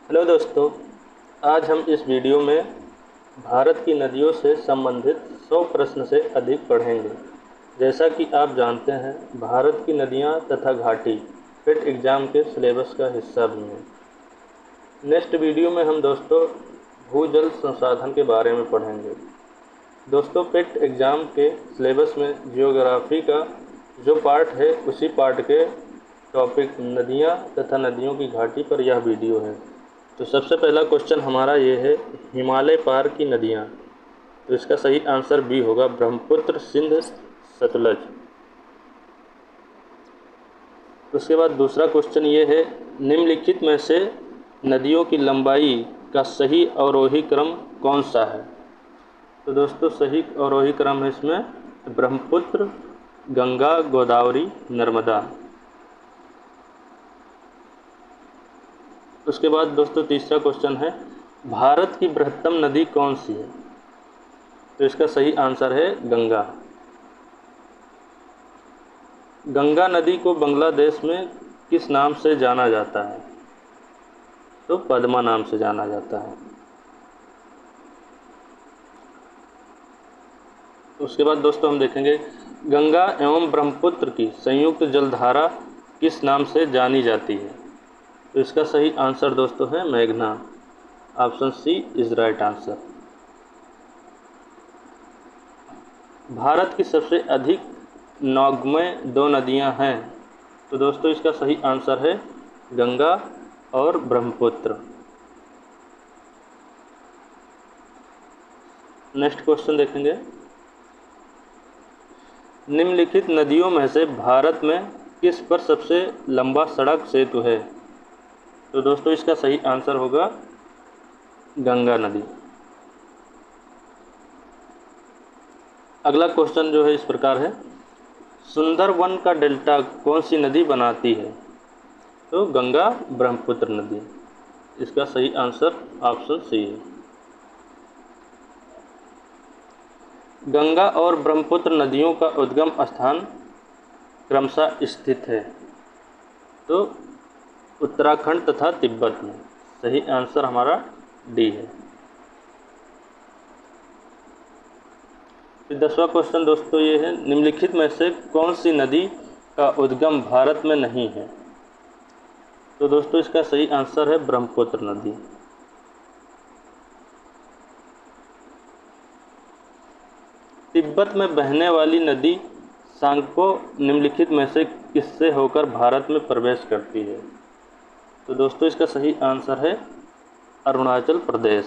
Hello दोस्तों, आज हम इस वीडियो में भारत की नदियों से संबंधित 100 प्रश्न से अधिक पढ़ेंगे। जैसा कि आप जानते हैं, भारत की नदियां तथा घाटी पेट एग्ज़ाम के सिलेबस का हिस्सा भी हैं। नेक्स्ट वीडियो में हम दोस्तों भूजल संसाधन के बारे में पढ़ेंगे। दोस्तों, पेट एग्ज़ाम के सिलेबस में जियोग्राफी का जो पार्ट है, उसी पार्ट के टॉपिक नदियाँ तथा नदियों की घाटी पर यह वीडियो है। तो सबसे पहला क्वेश्चन हमारा ये है, हिमालय पार की नदियाँ। तो इसका सही आंसर बी होगा, ब्रह्मपुत्र, सिंध, सतलज। उसके बाद दूसरा क्वेश्चन ये है, निम्नलिखित में से नदियों की लंबाई का सही अवरोही क्रम कौन सा है। तो दोस्तों, सही अवरोही क्रम है इसमें ब्रह्मपुत्र, गंगा, गोदावरी, नर्मदा। उसके बाद दोस्तों तीसरा क्वेश्चन है, भारत की बृहत्तम नदी कौन सी है। तो इसका सही आंसर है गंगा। गंगा नदी को बांग्लादेश में किस नाम से जाना जाता है। तो पद्मा नाम से जाना जाता है। उसके बाद दोस्तों हम देखेंगे, गंगा एवं ब्रह्मपुत्र की संयुक्त जलधारा किस नाम से जानी जाती है। तो इसका सही आंसर दोस्तों है मेघना। Option C is right answer. Bharat की सबसे अधिक नौगम्य 2 नदियां हैं। तो दोस्तों इसका सही आंसर है गंगा और ब्रह्मपुत्र। नेक्स्ट क्वेश्चन देखेंगे, निम्नलिखित नदियों में से भारत में किस पर सबसे लंबा सड़क सेतु है। तो दोस्तों इसका सही आंसर होगा गंगा नदी। अगला क्वेश्चन जो है इस प्रकार है, सुंदरवन का डेल्टा कौन सी नदी बनाती है। तो गंगा ब्रह्मपुत्र नदी। इसका सही आंसर ऑप्शन सी है। गंगा और ब्रह्मपुत्र नदियों का उद्गम स्थान क्रमशः स्थित है। तो उत्तराखंड तथा तिब्बत में। सही आंसर हमारा डी है। फिर 10वां क्वेश्चन दोस्तों ये है, निम्नलिखित में से कौन सी नदी का उद्गम भारत में नहीं है। तो दोस्तों इसका सही आंसर है ब्रह्मपुत्र नदी। तिब्बत में बहने वाली नदी सांगपो निम्नलिखित में से किससे होकर भारत में प्रवेश करती है। तो दोस्तों इसका सही आंसर है अरुणाचल प्रदेश।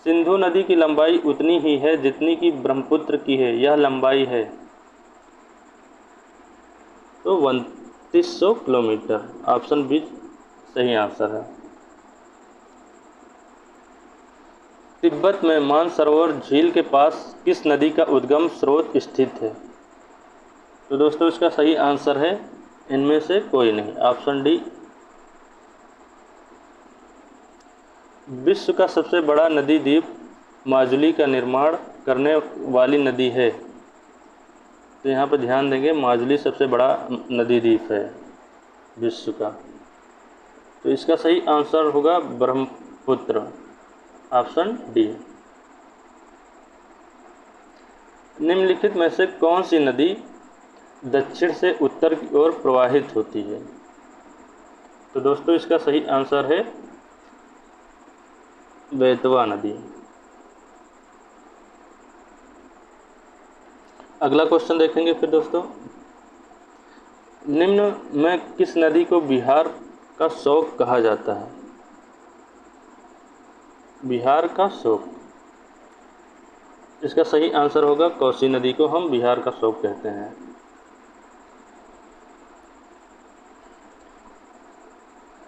सिंधु नदी की लंबाई उतनी ही है जितनी कि ब्रह्मपुत्र की है, यह लंबाई है तो 3100 किलोमीटर। ऑप्शन बी सही आंसर है। तिब्बत में मानसरोवर झील के पास किस नदी का उद्गम स्रोत स्थित है। तो दोस्तों इसका सही आंसर है इनमें से कोई नहीं। Option D. विश्व का सबसे बड़ा नदी द्वीप माजुली का निर्माण करने वाली नदी है। तो यहाँ पर ध्यान देंगे, माजुली सबसे बड़ा नदी द्वीप है विश्व का। तो इसका सही आंसर होगा ब्रह्मपुत्र। Option D. निम्नलिखित में से कौन सी नदी दक्षिण से उत्तर की ओर प्रवाहित होती है। तो दोस्तों इसका सही आंसर है बेतवा नदी। अगला क्वेश्चन देखेंगे फिर दोस्तों, निम्न में किस नदी को बिहार का शोक कहा जाता है। बिहार का शोक। इसका सही आंसर होगा कोसी नदी को हम बिहार का शोक कहते हैं।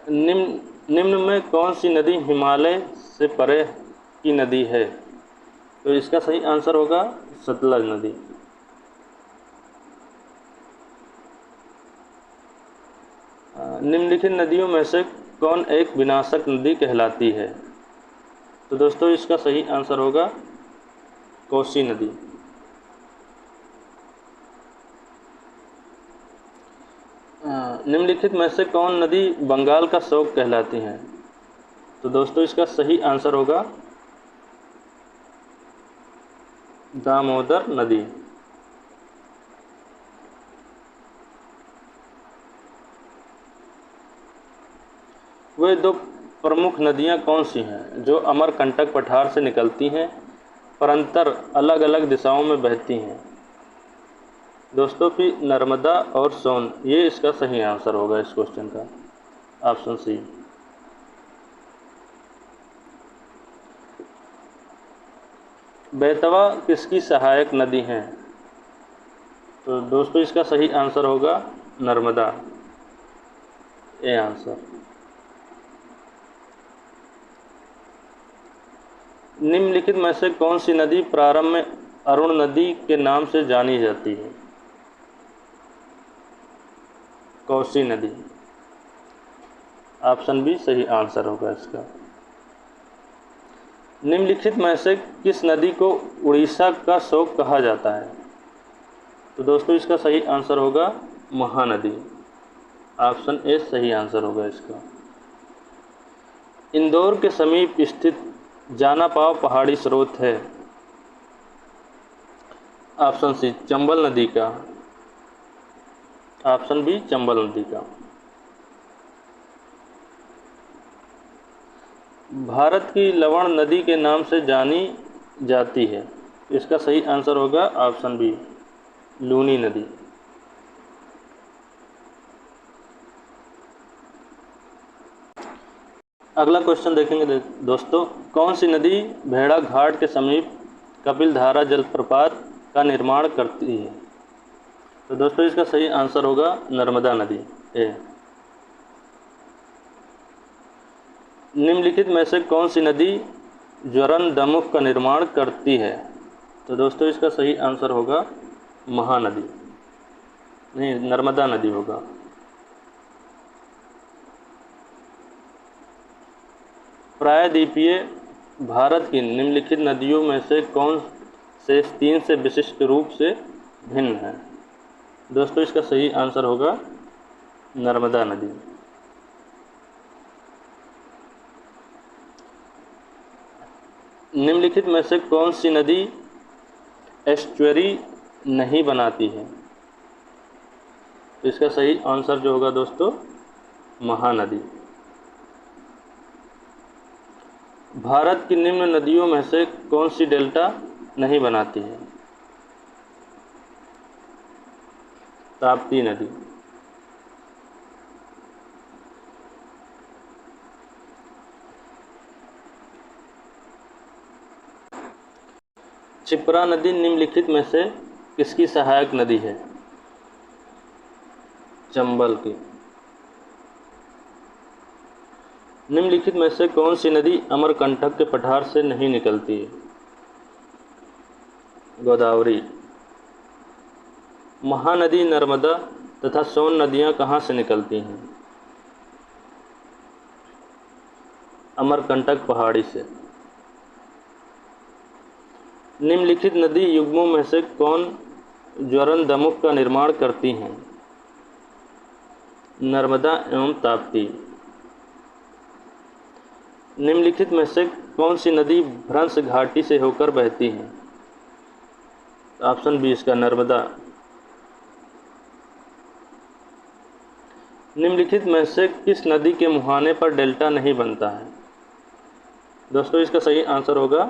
निम्न में कौन सी नदी हिमालय से परे की नदी है। तो इसका सही आंसर होगा सतलज नदी। निम्नलिखित नदियों में से कौन एक विनाशक नदी कहलाती है। तो दोस्तों इसका सही आंसर होगा कोसी नदी। निम्नलिखित में से कौन नदी बंगाल का शौक कहलाती है? तो दोस्तों इसका सही आंसर होगा दामोदर नदी। वे दो प्रमुख नदियां कौन सी हैं जो अमरकंटक पठार से निकलती हैं परंतर अलग अलग दिशाओं में बहती हैं? दोस्तों की नर्मदा और सोन, ये इसका सही आंसर होगा इस क्वेश्चन का, ऑप्शन सी। बेतवा किसकी सहायक नदी है? तो दोस्तों इसका सही आंसर होगा नर्मदा, ए आंसर। निम्नलिखित में से कौन सी नदी प्रारंभ में अरुण नदी के नाम से जानी जाती है? कोसी नदी, ऑप्शन बी सही आंसर होगा इसका। निम्नलिखित में से किस नदी को उड़ीसा का शोक कहा जाता है? तो दोस्तों इसका सही आंसर होगा महानदी, ऑप्शन ए सही आंसर होगा इसका। इंदौर के समीप स्थित जानापाव पहाड़ी स्रोत है? ऑप्शन सी चंबल नदी का, ऑप्शन बी चंबल नदी का। भारत की लवण नदी के नाम से जानी जाती है? इसका सही आंसर होगा ऑप्शन बी लूनी नदी। अगला क्वेश्चन देखेंगे दोस्तों, कौन सी नदी भेड़ा घाट के समीप कपिलधारा जलप्रपात का निर्माण करती है? तो दोस्तों इसका सही आंसर होगा नर्मदा नदी, ए। निम्नलिखित में से कौन सी नदी ज्वरन दमुख का निर्माण करती है? तो दोस्तों इसका सही आंसर होगा महानदी, नहीं नर्मदा नदी होगा। प्रायद्वीपीय भारत की निम्नलिखित नदियों में से कौन से तीन से विशिष्ट रूप से भिन्न है? दोस्तों इसका सही आंसर होगा नर्मदा नदी। निम्नलिखित में से कौन सी नदी एस्चुअरी नहीं बनाती है? तो इसका सही आंसर जो होगा दोस्तों महानदी। भारत की निम्न नदियों में से कौन सी डेल्टा नहीं बनाती है? ताप्ती नदी। क्षिप्रा नदी निम्नलिखित में से किसकी सहायक नदी है? चंबल की। निम्नलिखित में से कौन सी नदी अमरकंटक के पठार से नहीं निकलती है? गोदावरी। महानदी नर्मदा तथा सोन नदियां कहाँ से निकलती हैं? अमरकंटक पहाड़ी से। निम्नलिखित नदी युग्मों में से कौन ज्वरन दमुख का निर्माण करती हैं? नर्मदा एवं ताप्ती। निम्नलिखित में से कौन सी नदी भ्रंश घाटी से होकर बहती है? ऑप्शन बी इसका नर्मदा। निम्नलिखित में से किस नदी के मुहाने पर डेल्टा नहीं बनता है? दोस्तों इसका सही आंसर होगा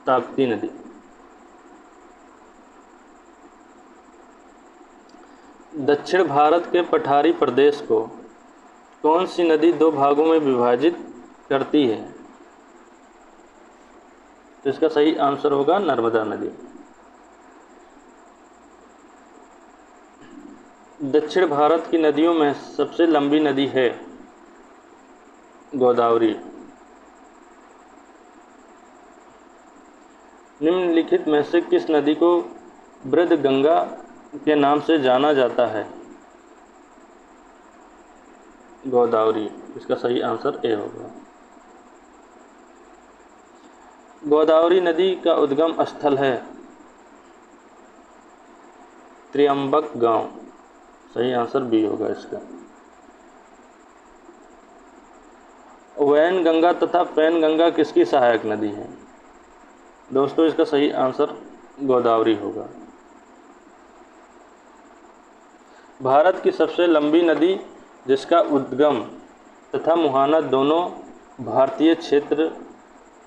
ताप्ती नदी। दक्षिण भारत के पठारी प्रदेश को कौन सी नदी दो भागों में विभाजित करती है? तो इसका सही आंसर होगा नर्मदा नदी। दक्षिण भारत की नदियों में सबसे लंबी नदी है गोदावरी। निम्नलिखित में से किस नदी को वृद्ध गंगा के नाम से जाना जाता है? गोदावरी। इसका सही आंसर ए होगा। गोदावरी नदी का उद्गम स्थल है त्र्यंबक गांव, सही आंसर बी होगा इसका। वैनगंगा तथा पैनगंगा किसकी सहायक नदी है? दोस्तों इसका सही आंसर गोदावरी होगा। भारत की सबसे लंबी नदी जिसका उद्गम तथा मुहाना दोनों भारतीय क्षेत्र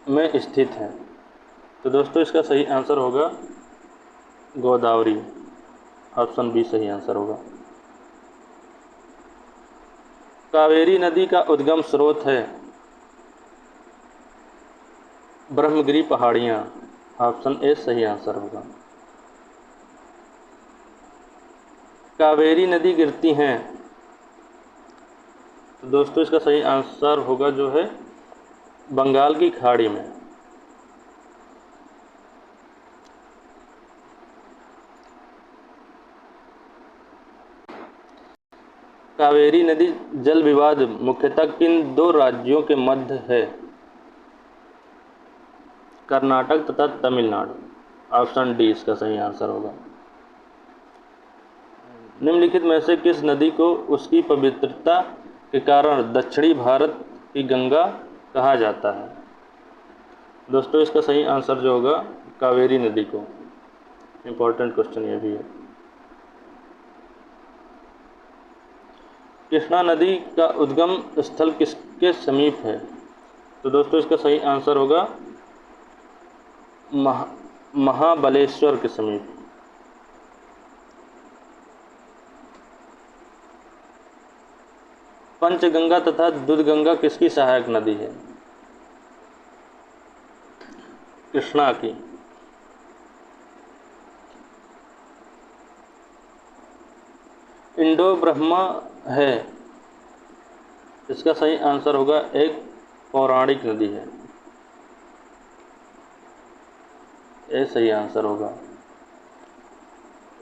में स्थित है, तो दोस्तों इसका सही आंसर होगा गोदावरी। ऑप्शन बी सही आंसर होगा। कावेरी नदी का उद्गम स्रोत है ब्रह्मगिरी पहाड़ियाँ। ऑप्शन ए सही आंसर होगा। कावेरी नदी गिरती हैं, तो दोस्तों इसका सही आंसर होगा जो है बंगाल की खाड़ी में। कावेरी नदी जल विवाद मुख्यतः किन दो राज्यों के मध्य है? कर्नाटक तथा तमिलनाडु। ऑप्शन डी इसका सही आंसर होगा। निम्नलिखित में से किस नदी को उसकी पवित्रता के कारण दक्षिणी भारत की गंगा कहा जाता है? दोस्तों इसका सही आंसर जो होगा कावेरी नदी को। इम्पोर्टेंट क्वेश्चन ये भी है। कृष्णा नदी का उद्गम स्थल किसके समीप है? तो दोस्तों इसका सही आंसर होगा महाबलेश्वर के समीप। पंचगंगा तथा दूधगंगा किसकी सहायक नदी है? कृष्णा की। इंडो ब्रह्मा है, इसका सही आंसर होगा एक पौराणिक नदी है। ये सही आंसर होगा।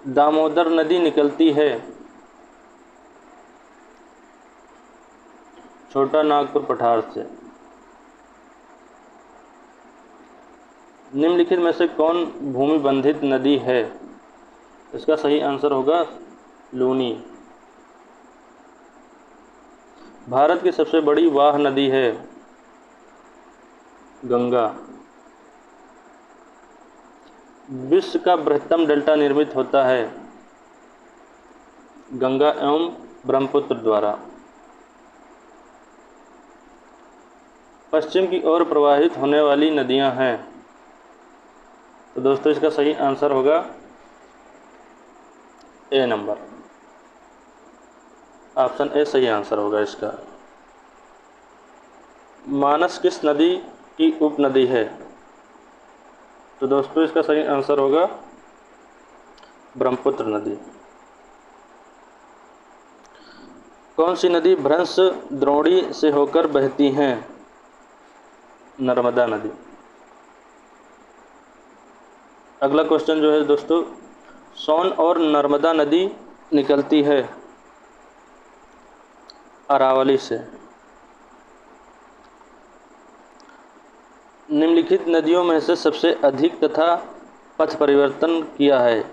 दामोदर नदी निकलती है छोटा नागपुर पठार से। निम्नलिखित में से कौन भूमि बंधित नदी है? इसका सही आंसर होगा लूनी। भारत की सबसे बड़ी वाह नदी है गंगा। विश्व का बृहत्तम डेल्टा निर्मित होता है गंगा एवं ब्रह्मपुत्र द्वारा। पश्चिम की ओर प्रवाहित होने वाली नदियां हैं, तो दोस्तों इसका सही आंसर होगा ए नंबर। ऑप्शन ए सही आंसर होगा इसका। मानस किस नदी की उपनदी है? तो दोस्तों इसका सही आंसर होगा ब्रह्मपुत्र नदी। कौन सी नदी भ्रंश द्रोणी से होकर बहती हैं? नर्मदा नदी। अगला क्वेश्चन जो है दोस्तों, सोन और नर्मदा नदी निकलती है अरावली से। निम्नलिखित नदियों में से सबसे अधिक तथा पथ परिवर्तन किया है?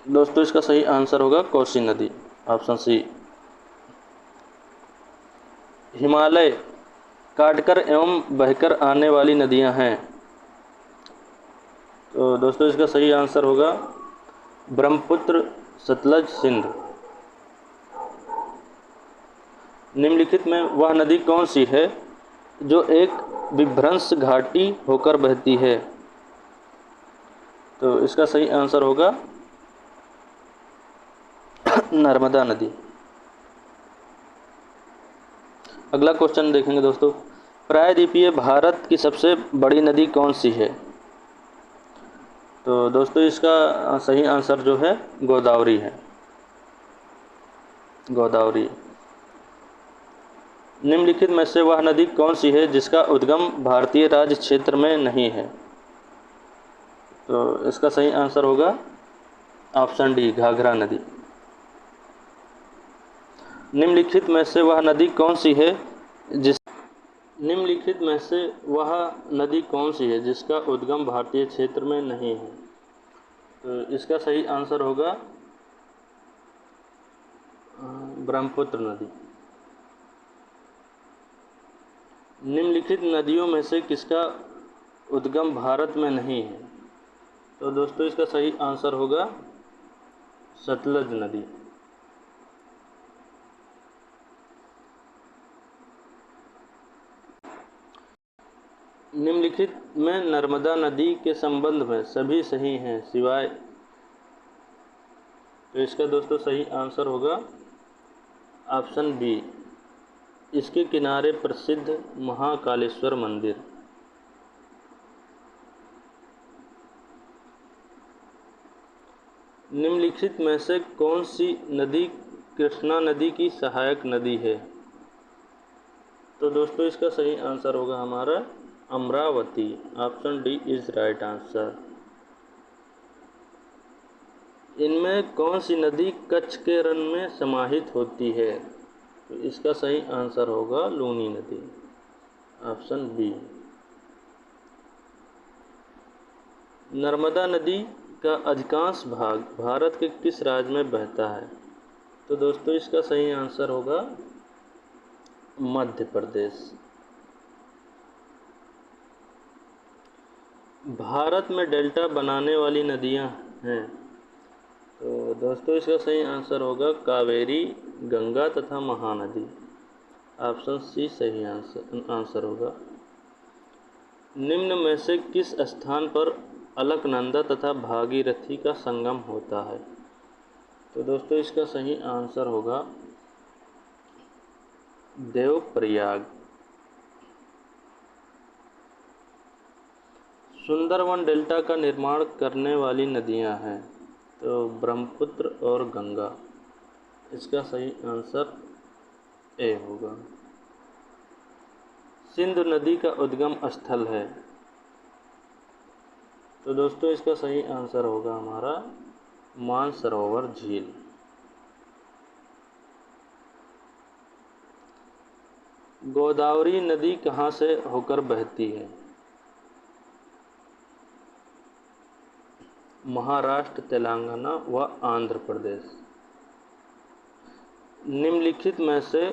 दोस्तों इसका सही आंसर होगा कोसी नदी। Option C. हिमालय काटकर एवं बहकर आने वाली नदियां हैं, तो दोस्तों इसका सही आंसर होगा ब्रह्मपुत्र सतलज सिंध। निम्नलिखित में वह नदी कौन सी है जो एक विभ्रंश घाटी होकर बहती है? तो इसका सही आंसर होगा नर्मदा नदी। अगला क्वेश्चन देखेंगे दोस्तों, प्रायद्वीपीय भारत की सबसे बड़ी नदी कौन सी है? तो दोस्तों इसका सही आंसर जो है गोदावरी है। गोदावरी। निम्नलिखित में से वह नदी कौन सी है जिसका उद्गम भारतीय राज्य क्षेत्र में नहीं है? तो इसका सही आंसर होगा ऑप्शन डी घाघरा नदी। निम्नलिखित में से वह नदी कौन सी है जिसका उद्गम भारतीय क्षेत्र में नहीं है? तो इसका सही आंसर होगा ब्रह्मपुत्र नदी। निम्नलिखित नदियों में से किसका उद्गम भारत में नहीं है? तो दोस्तों इसका सही आंसर होगा सतलज नदी। निम्नलिखित में नर्मदा नदी के संबंध में सभी सही हैं सिवाय, तो इसका दोस्तों सही आंसर होगा ऑप्शन बी, इसके किनारे प्रसिद्ध महाकालेश्वर मंदिर। निम्नलिखित में से कौन सी नदी कृष्णा नदी की सहायक नदी है? तो दोस्तों इसका सही आंसर होगा हमारा Amravati. Option D is right answer. इनमें कौन सी नदी कच्छ के रण में समाहित होती है? तो इसका सही आंसर होगा लूनी नदी। Option B. नर्मदा नदी का अधिकांश भाग भारत के किस राज्य में बहता है? तो दोस्तों इसका सही आंसर होगा मध्य प्रदेश। भारत में डेल्टा बनाने वाली नदियां हैं, तो दोस्तों इसका सही आंसर होगा कावेरी, गंगा तथा महानदी। ऑप्शन सी सही आंसर होगा। निम्न में से किस स्थान पर अलकनंदा तथा भागीरथी का संगम होता है? तो दोस्तों इसका सही आंसर होगा देवप्रयाग। सुंदरवन डेल्टा का निर्माण करने वाली नदियां हैं, तो ब्रह्मपुत्र और गंगा। इसका सही आंसर ए होगा। सिंधु नदी का उद्गम स्थल है, तो दोस्तों इसका सही आंसर होगा हमारा मानसरोवर झील। गोदावरी नदी कहाँ से होकर बहती है? महाराष्ट्र, तेलंगाना व आंध्र प्रदेश। निम्नलिखित में से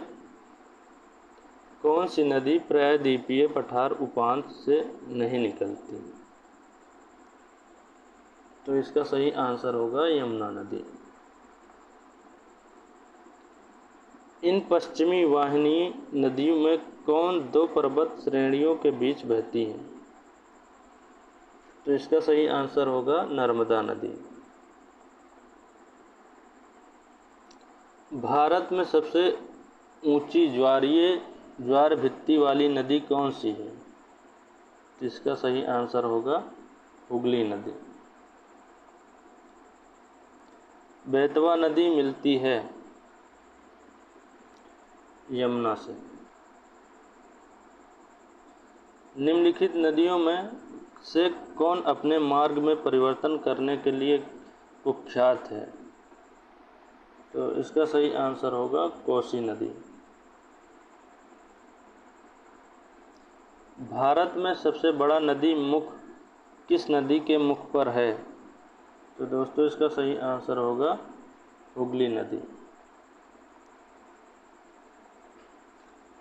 कौन सी नदी प्रायद्वीपीय पठार उपांत से नहीं निकलती? तो इसका सही आंसर होगा यमुना नदी। इन पश्चिमी वाहिनी नदियों में कौन दो पर्वत श्रेणियों के बीच बहती है? तो इसका सही आंसर होगा नर्मदा नदी। भारत में सबसे ऊंची ज्वार भित्ति वाली नदी कौन सी है? तो इसका सही आंसर होगा हुगली नदी। बेतवा नदी मिलती है यमुना से। निम्नलिखित नदियों में से कौन अपने मार्ग में परिवर्तन करने के लिए कुख्यात है? तो इसका सही आंसर होगा कोसी नदी। भारत में सबसे बड़ा नदी मुख किस नदी के मुख पर है? तो दोस्तों इसका सही आंसर होगा हुगली नदी।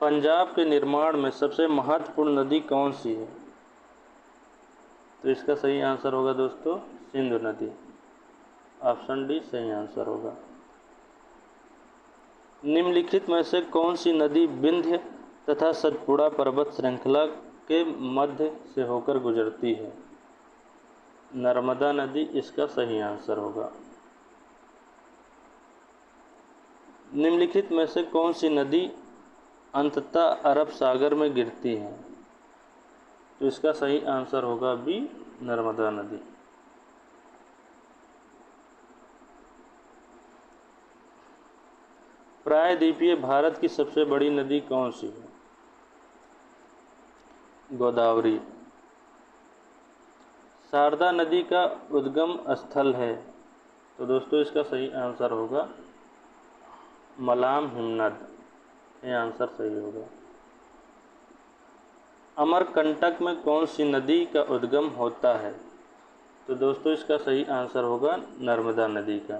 पंजाब के निर्माण में सबसे महत्वपूर्ण नदी कौन सी है? तो इसका सही आंसर होगा दोस्तों सिंधु नदी। ऑप्शन डी सही आंसर होगा। निम्नलिखित में से कौन सी नदी विंध्य तथा सतपुड़ा पर्वत श्रृंखला के मध्य से होकर गुजरती है? नर्मदा नदी इसका सही आंसर होगा। निम्नलिखित में से कौन सी नदी अंततः अरब सागर में गिरती है? तो इसका सही आंसर होगा बी नर्मदा नदी। प्रायद्वीपीय भारत की सबसे बड़ी नदी कौन सी है? गोदावरी। शारदा नदी का उद्गम स्थल है, तो दोस्तों इसका सही आंसर होगा मलाम हिमनद। ये आंसर सही होगा। अमरकंटक में कौन सी नदी का उद्गम होता है? तो दोस्तों इसका सही आंसर होगा नर्मदा नदी का।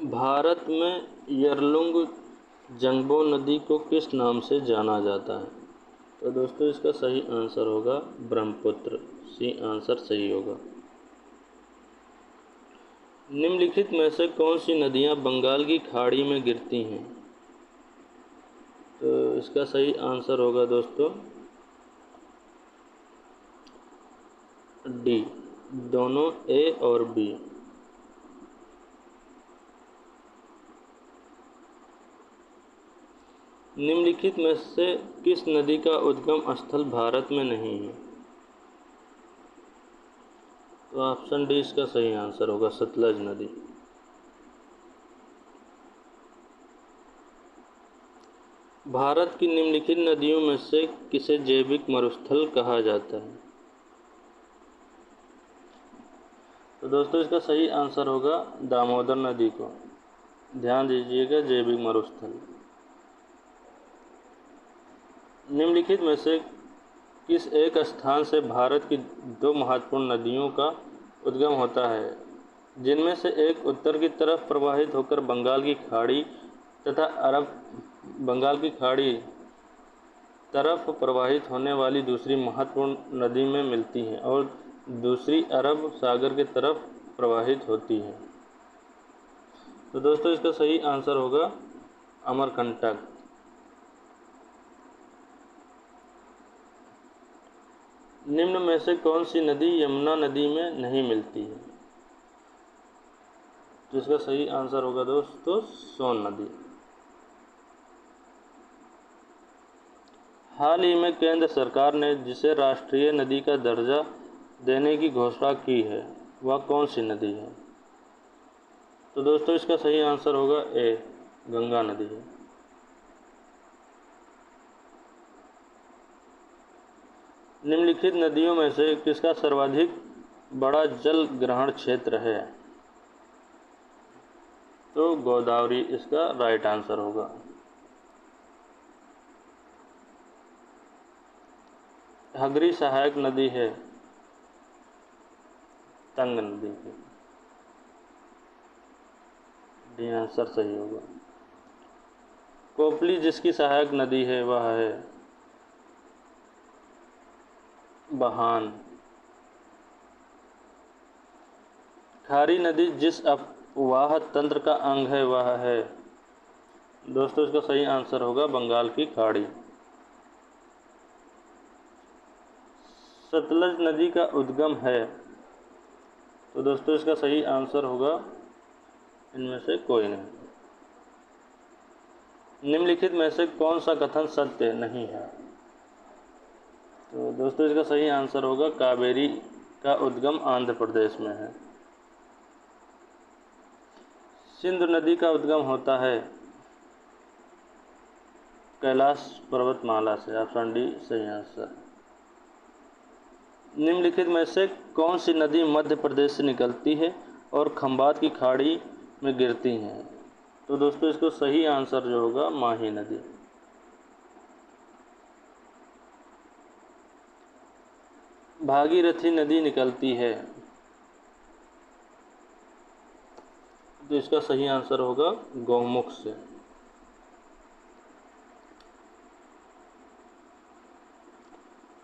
भारत में यरलुंग जंगबो नदी को किस नाम से जाना जाता है? तो दोस्तों इसका सही आंसर होगा ब्रह्मपुत्र। सी आंसर सही होगा। निम्नलिखित में से कौन सी नदियाँ बंगाल की खाड़ी में गिरती हैं? तो इसका सही आंसर होगा दोस्तों डी, दोनों ए और बी। निम्नलिखित में से किस नदी का उद्गम स्थल भारत में नहीं है? तो ऑप्शन डी इसका सही आंसर होगा सतलज नदी। भारत की निम्नलिखित नदियों में से किसे जैविक मरुस्थल कहा जाता है? तो दोस्तों इसका सही आंसर होगा दामोदर नदी को। ध्यान दीजिएगा, जैविक मरुस्थल। निम्नलिखित में से किस एक स्थान से भारत की दो महत्वपूर्ण नदियों का उद्गम होता है, जिनमें से एक उत्तर की तरफ प्रवाहित होकर बंगाल की खाड़ी तरफ प्रवाहित होने वाली दूसरी महत्वपूर्ण नदी में मिलती हैं और दूसरी अरब सागर की तरफ प्रवाहित होती है? तो दोस्तों इसका सही आंसर होगा अमरकंटक। निम्न में से कौन सी नदी यमुना नदी में नहीं मिलती है? तो इसका सही आंसर होगा दोस्तों सोन नदी। हाल ही में केंद्र सरकार ने जिसे राष्ट्रीय नदी का दर्जा देने की घोषणा की है, वह कौन सी नदी है? तो दोस्तों इसका सही आंसर होगा ए, गंगा नदी है। निम्नलिखित नदियों में से किसका सर्वाधिक बड़ा जल ग्रहण क्षेत्र है? तो गोदावरी इसका राइट आंसर होगा। हगरी सहायक नदी है तंग नदी की। डी आंसर सही होगा। कोपली जिसकी सहायक नदी है वह है बहान। खारी नदी जिस अपवाह तंत्र का अंग है वह है? दोस्तों इसका सही आंसर होगा बंगाल की खाड़ी। सतलज नदी का उद्गम है? तो दोस्तों इसका सही आंसर होगा इनमें से कोई नहीं। निम्नलिखित में से कौन सा कथन सत्य नहीं है? तो दोस्तों इसका सही आंसर होगा कावेरी का उद्गम आंध्र प्रदेश में है। सिंधु नदी का उद्गम होता है कैलाश पर्वतमाला से। ऑप्शन डी सही आंसर। निम्नलिखित में से कौन सी नदी मध्य प्रदेश से निकलती है और खंबात की खाड़ी में गिरती हैं? तो दोस्तों इसको सही आंसर जो होगा माही नदी। भागीरथी नदी निकलती है? तो इसका सही आंसर होगा गौमुख से।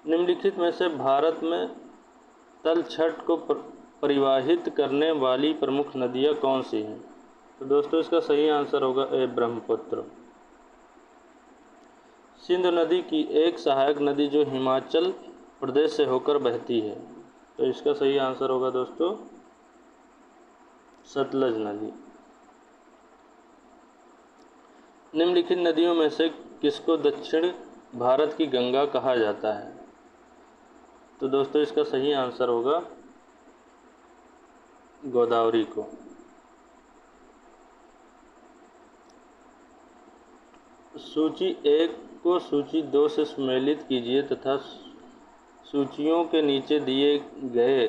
निम्नलिखित में से भारत में तलछट को परिवाहित करने वाली प्रमुख नदियाँ कौन सी हैं? तो दोस्तों इसका सही आंसर होगा ए, ब्रह्मपुत्र। सिंधु नदी की एक सहायक नदी जो हिमाचल प्रदेश से होकर बहती है, तो इसका सही आंसर होगा दोस्तों सतलज नदी। निम्नलिखित नदियों में से किसको दक्षिण भारत की गंगा कहा जाता है? तो दोस्तों इसका सही आंसर होगा गोदावरी को। सूची 1 को सूची 2 से सम्मिलित कीजिए तथा सूचियों के नीचे दिए गए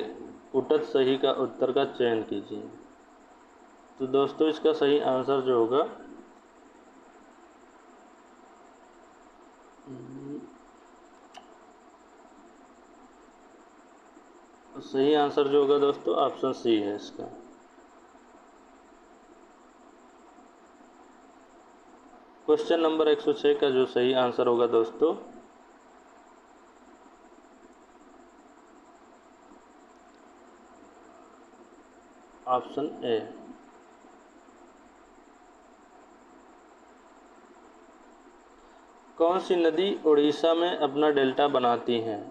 उठत सही का उत्तर का चयन कीजिए। तो दोस्तों इसका सही आंसर जो होगा सही आंसर जो होगा दोस्तों ऑप्शन सी है इसका। क्वेश्चन नंबर 106 का जो सही आंसर होगा दोस्तों, ऑप्शन ए। कौन सी नदी उड़ीसा में अपना डेल्टा बनाती हैं?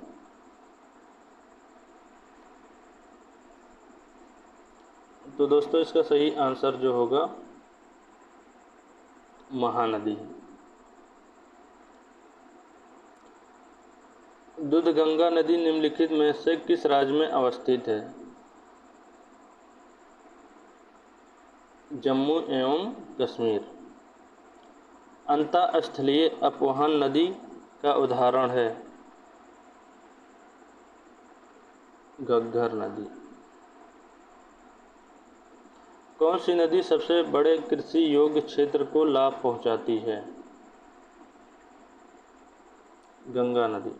तो दोस्तों इसका सही आंसर जो होगा महानदी है। दूधगंगा नदी निम्नलिखित में से किस राज्य में अवस्थित है? जम्मू एवं कश्मीर। अंतःस्थलीय अपवहन नदी का उदाहरण है? घग्गर नदी। कौन सी नदी सबसे बड़े कृषि योग्य क्षेत्र को लाभ पहुंचाती है? गंगा नदी।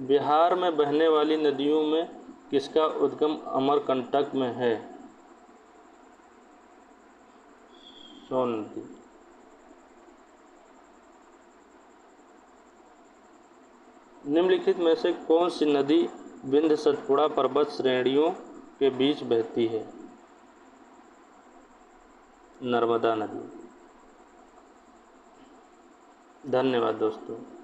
बिहार में बहने वाली नदियों में किसका उद्गम अमरकंटक में है? सोन नदी। निम्नलिखित में से कौन सी नदी विंध्य सतपुड़ा पर्वत श्रेणियों के बीच बहती है? नर्मदा नदी। धन्यवाद दोस्तों।